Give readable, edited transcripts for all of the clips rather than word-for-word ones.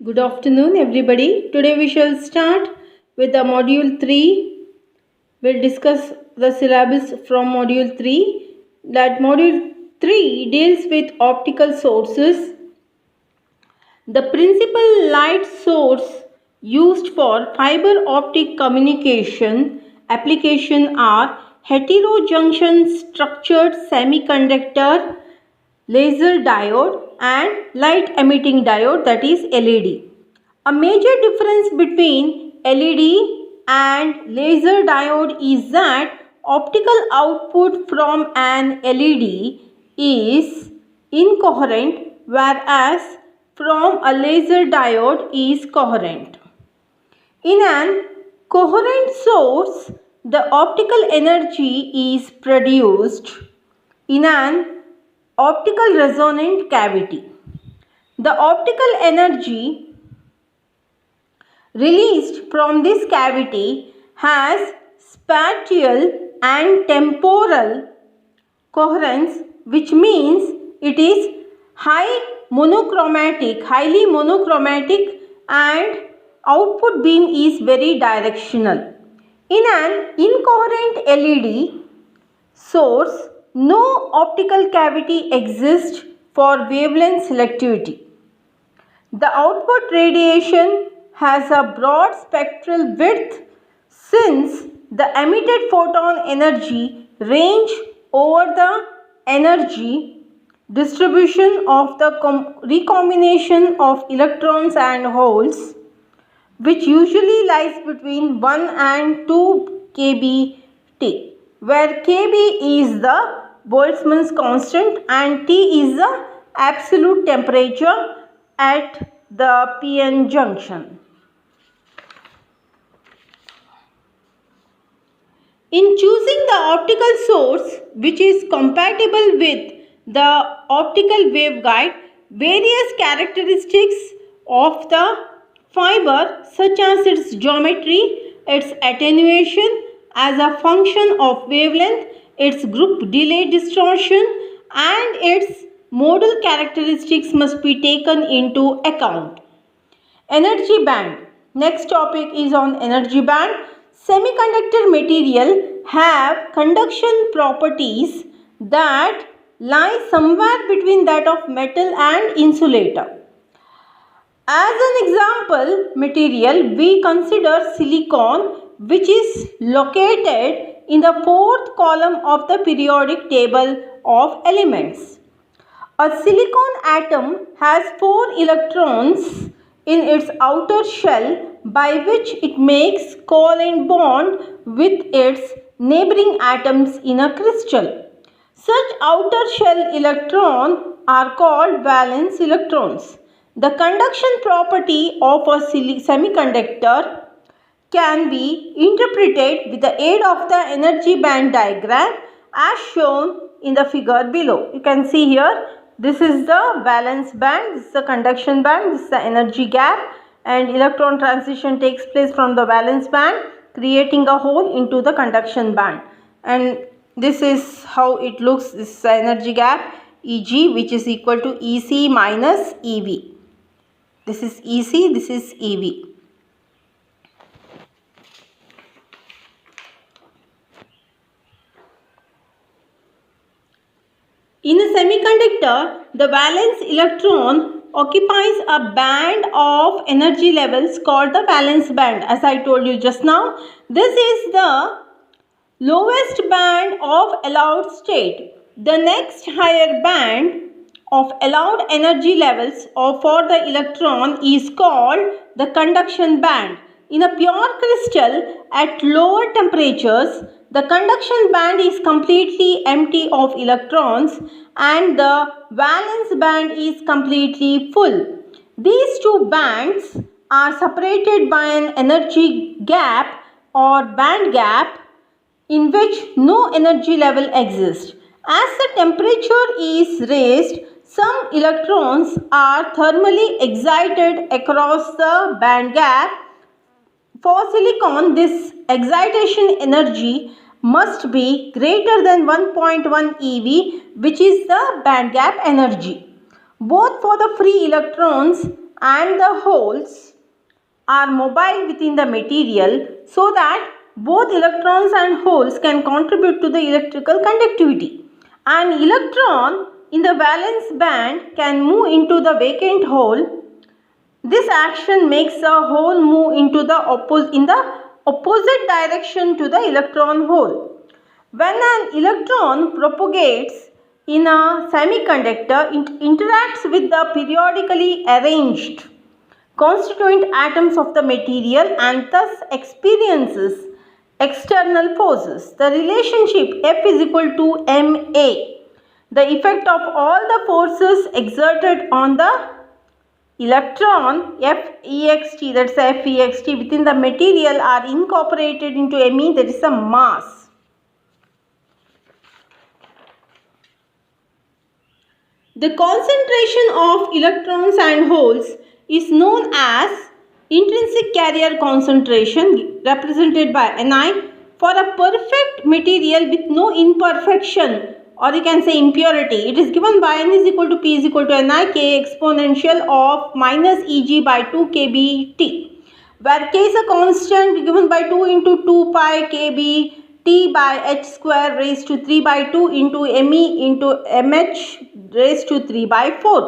Good afternoon, everybody. Today we shall start with the module 3. We'll discuss the syllabus from module 3. That module 3 deals with optical sources. The principal light source used for fiber optic communication application are heterojunction structured semiconductor, laser diode and light emitting diode, that is LED. A major difference between LED and laser diode is that optical output from an LED is incoherent, whereas from a laser diode is coherent. In an coherent source, the optical energy is produced in an optical resonant cavity. The optical energy released from this cavity has spatial and temporal coherence, which means it is highly monochromatic, and output beam is very directional. In an incoherent LED source, no optical cavity exists for wavelength selectivity. The output radiation has a broad spectral width since the emitted photon energy range over the energy distribution of the recombination of electrons and holes, which usually lies between 1 and 2 kBt, where kB is the Boltzmann's constant and T is the absolute temperature at the PN junction. In choosing the optical source which is compatible with the optical waveguide, various characteristics of the fiber such as its geometry, its attenuation as a function of wavelength, its group delay distortion and its modal characteristics must be taken into account. Energy band. Next topic is on energy band. Semiconductor material have conduction properties that lie somewhere between that of metal and insulator. As an example material, we consider silicon, which is located in the fourth column of the periodic table of elements. A silicon atom has 4 electrons in its outer shell, by which it makes covalent bond with its neighboring atoms in a crystal. Such outer shell electrons are called valence electrons. The conduction property of a semiconductor can be interpreted with the aid of the energy band diagram as shown in the figure below. You can see here, this is the valence band, this is the conduction band, this is the energy gap, and electron transition takes place from the valence band creating a hole into the conduction band. And this is how it looks. This is the energy gap Eg, which is equal to Ec minus Ev. This is Ec, this is Ev. In a semiconductor, the valence electron occupies a band of energy levels called the valence band. As I told you just now, this is the lowest band of allowed state. The next higher band of allowed energy levels for the electron is called the conduction band. In a pure crystal at lower temperatures, the conduction band is completely empty of electrons and the valence band is completely full. These two bands are separated by an energy gap or band gap in which no energy level exists. As the temperature is raised, some electrons are thermally excited across the band gap. For silicon, this excitation energy must be greater than 1.1 eV, which is the band gap energy. Both for the free electrons and the holes are mobile within the material so that both electrons and holes can contribute to the electrical conductivity. An electron in the valence band can move into the vacant hole. This action makes the hole move into the opposite direction to the electron hole. When an electron propagates in a semiconductor, it interacts with the periodically arranged constituent atoms of the material and thus experiences external forces. The relationship F is equal to ma. The effect of all the forces exerted on the electron Fext, that's Fext, within the material are incorporated into me, that is the mass. The concentration of electrons and holes is known as intrinsic carrier concentration, represented by Ni. For a perfect material with no imperfection, or you can say impurity, it is given by N is equal to P is equal to Ni K exponential of minus Eg by 2 kBt, where K is a constant given by 2 into 2 pi kB T by h square raised to 3 by 2 into me into mh raised to 3 by 4,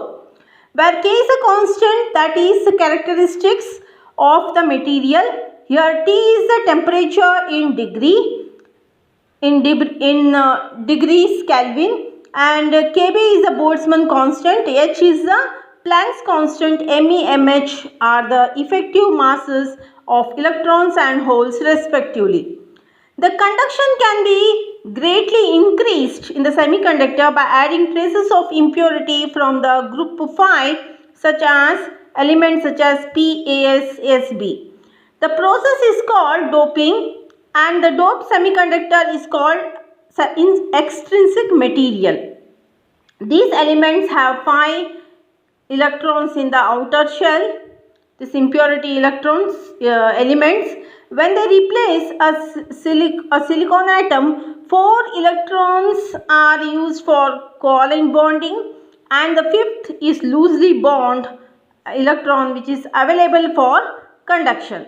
where K is a constant, that is the characteristics of the material. Here T is the temperature in degrees Kelvin, and Kb is the Boltzmann constant, h is the Planck's constant, me, mh are the effective masses of electrons and holes respectively. The conduction can be greatly increased in the semiconductor by adding traces of impurity from the group phi, such as elements such as PASSB. The process is called doping, and the doped semiconductor is called extrinsic material. These elements have 5 electrons in the outer shell, this impurity elements. When they replace a silicon atom, 4 electrons are used for covalent bonding, and the 5th is loosely bound electron which is available for conduction.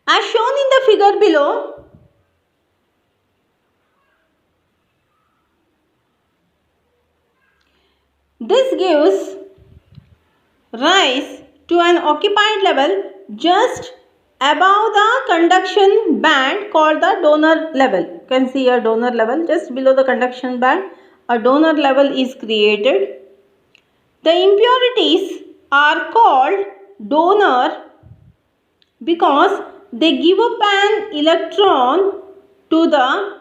As shown in the figure below, this gives rise to an occupied level just above the conduction band called the donor level. You can see a donor level just below the conduction band. A donor level is created. The impurities are called donor because they give up an electron to the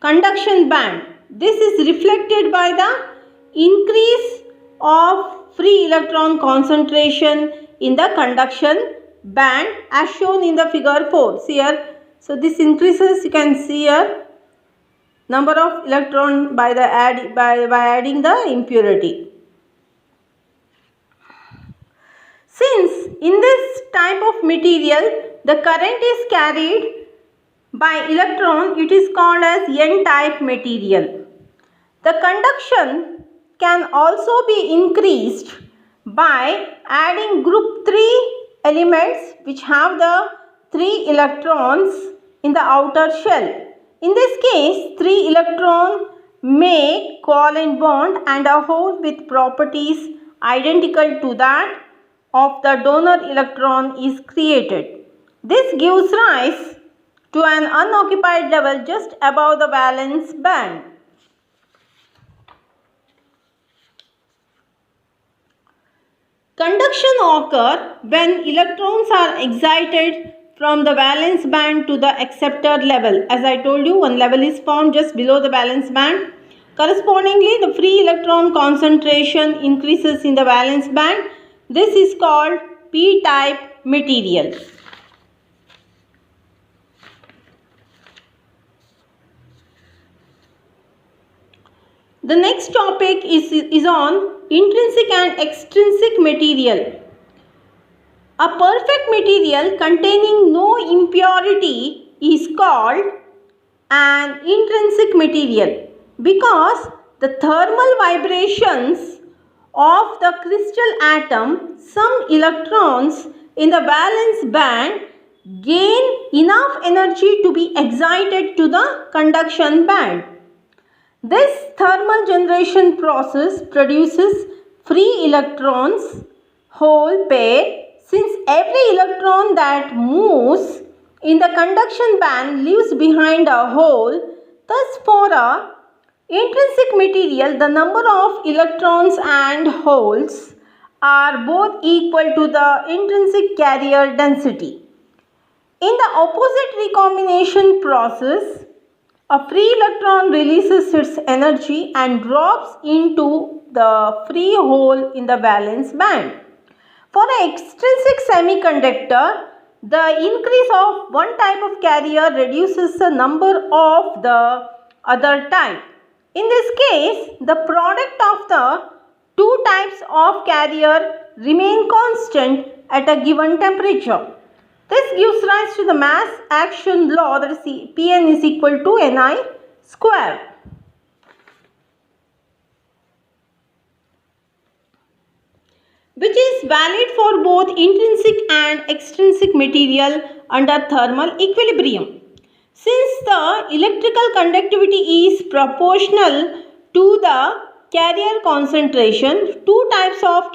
conduction band. This is reflected by the increase of free electron concentration in the conduction band as shown in the figure 4. See here. So this increases, you can see here, number of electron by adding the impurity. Since in this type of material the current is carried by electron, it is called as N-type material. The conduction can also be increased by adding group 3 elements which have the 3 electrons in the outer shell. In this case, 3 electrons make covalent bond and a hole with properties identical to that of the donor electron is created. This gives rise to an unoccupied level just above the valence band. Conduction occurs when electrons are excited from the valence band to the acceptor level. As I told you, one level is formed just below the valence band. Correspondingly, the free electron concentration increases in the valence band. This is called p-type material. The next topic is on intrinsic and extrinsic material. A perfect material containing no impurity is called an intrinsic material because the thermal vibrations of the crystal atom, some electrons in the valence band gain enough energy to be excited to the conduction band. This thermal generation process produces free electrons hole pair. Since every electron that moves in the conduction band leaves behind a hole, thus for a intrinsic material the number of electrons and holes are both equal to the intrinsic carrier density. In the opposite recombination process, a free electron releases its energy and drops into the free hole in the valence band. For an extrinsic semiconductor, the increase of one type of carrier reduces the number of the other type. In this case, the product of the two types of carrier remain constant at a given temperature. This gives rise to the mass action law, that is Pn is equal to Ni square. Which is valid for both intrinsic and extrinsic material under thermal equilibrium. Since the electrical conductivity is proportional to the carrier concentration, two types of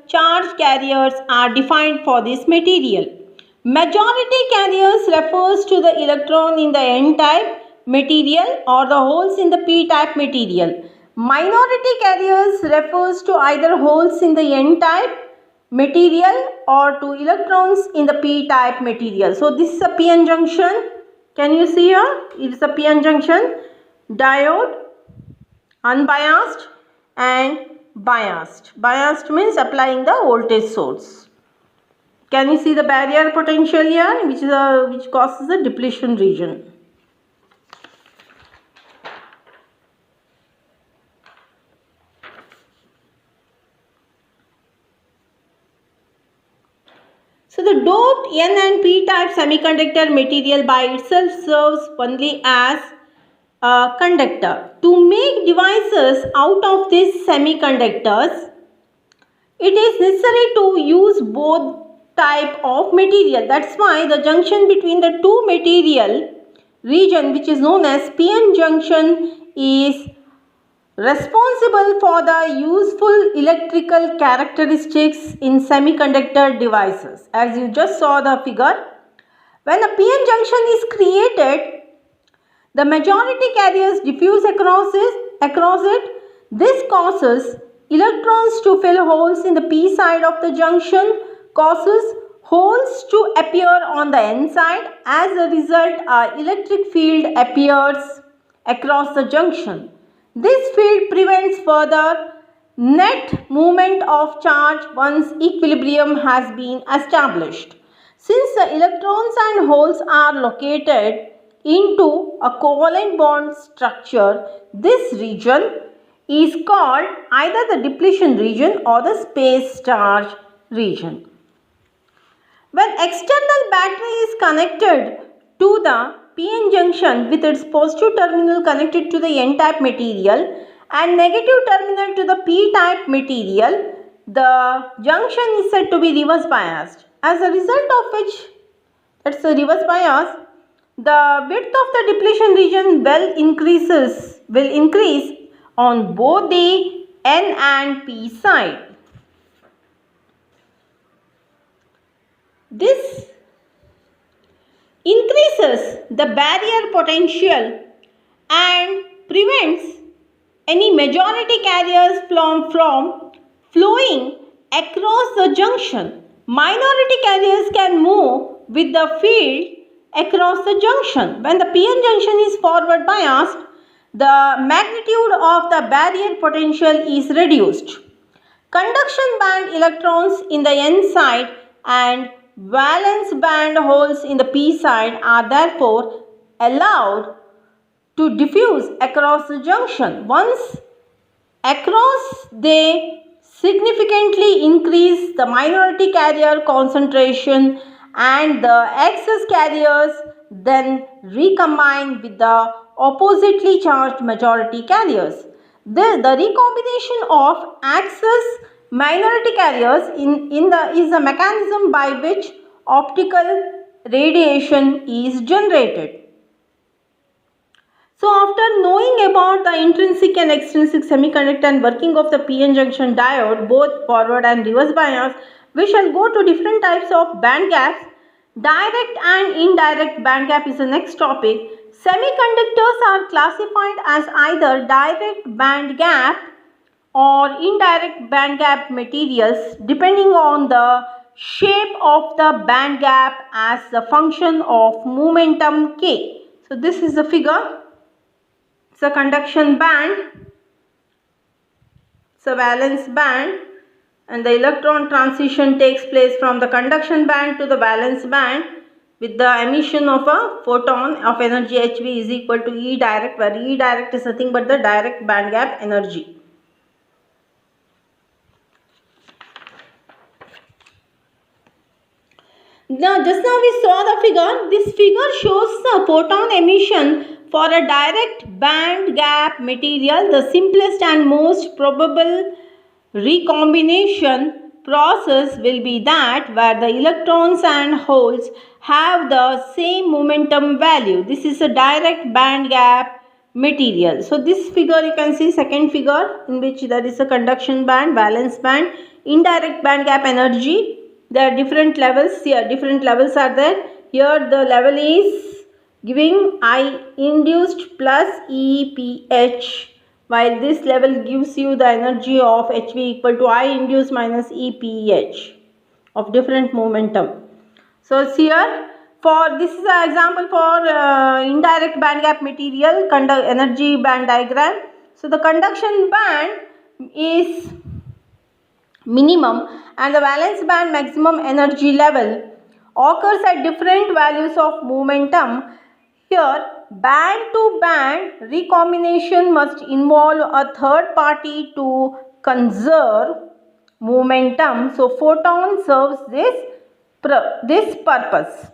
charge carriers are defined for this material. Majority carriers refers to the electron in the n-type material or the holes in the p-type material. Minority carriers refers to either holes in the n-type material or to electrons in the p-type material. So this is a p-n junction. Can you see here? It is a p-n junction. Diode, unbiased and biased. Biased means applying the voltage source. Can you see the barrier potential here, which causes a depletion region? So the doped N and P type semiconductor material by itself serves only as a conductor. To make devices out of these semiconductors, it is necessary to use both type of material. That's why the junction between the two material region, which is known as p-n junction, is responsible for the useful electrical characteristics in semiconductor devices. As you just saw the figure, when a p-n junction is created, the majority carriers diffuse across it. This causes electrons to fill holes in the p side of the junction, causes holes to appear on the n side. As a result, an electric field appears across the junction. This field prevents further net movement of charge once equilibrium has been established. Since the electrons and holes are located into a covalent bond structure, this region is called either the depletion region or the space charge region. When external battery is connected to the p-n junction with its positive terminal connected to the n-type material and negative terminal to the p-type material, the junction is said to be reverse biased. As a result of which, that's a reverse bias, the width of the depletion region will increase on both the n and p side. This increases the barrier potential and prevents any majority carriers from flowing across the junction. Minority carriers can move with the field across the junction. When the p-n junction is forward biased, the magnitude of the barrier potential is reduced. Conduction band electrons in the n side and valence band holes in the p side are therefore allowed to diffuse across the junction. Once across, they significantly increase the minority carrier concentration and the excess carriers then recombine with the oppositely charged majority carriers. The recombination of excess minority carriers is a mechanism by which optical radiation is generated. So after knowing about the intrinsic and extrinsic semiconductor and working of the PN junction diode, both forward and reverse bias, we shall go to different types of band gaps. Direct and indirect band gap is the next topic. Semiconductors are classified as either direct band gap or indirect band gap materials depending on the shape of the band gap as a function of momentum K. So this is the figure. It's a conduction band, it's a valence band, and the electron transition takes place from the conduction band to the valence band with the emission of a photon of energy hv is equal to E direct, where E direct is nothing but the direct band gap energy. Now just now we saw the figure. This figure shows the photon emission for a direct band gap material. The simplest and most probable recombination process will be that where the electrons and holes have the same momentum value. This is a direct band gap material. So this figure you can see, second figure, in which there is a conduction band, valence band, indirect band gap energy. There are different levels here, different levels are there. Here the level is giving I induced plus EPH, while this level gives you the energy of HV equal to I induced minus EPH of different momentum. So here, for this is an example for indirect band gap material energy band diagram. So the conduction band is minimum and the valence band maximum energy level occurs at different values of momentum. Here, band to band recombination must involve a third party to conserve momentum. So photon serves this purpose.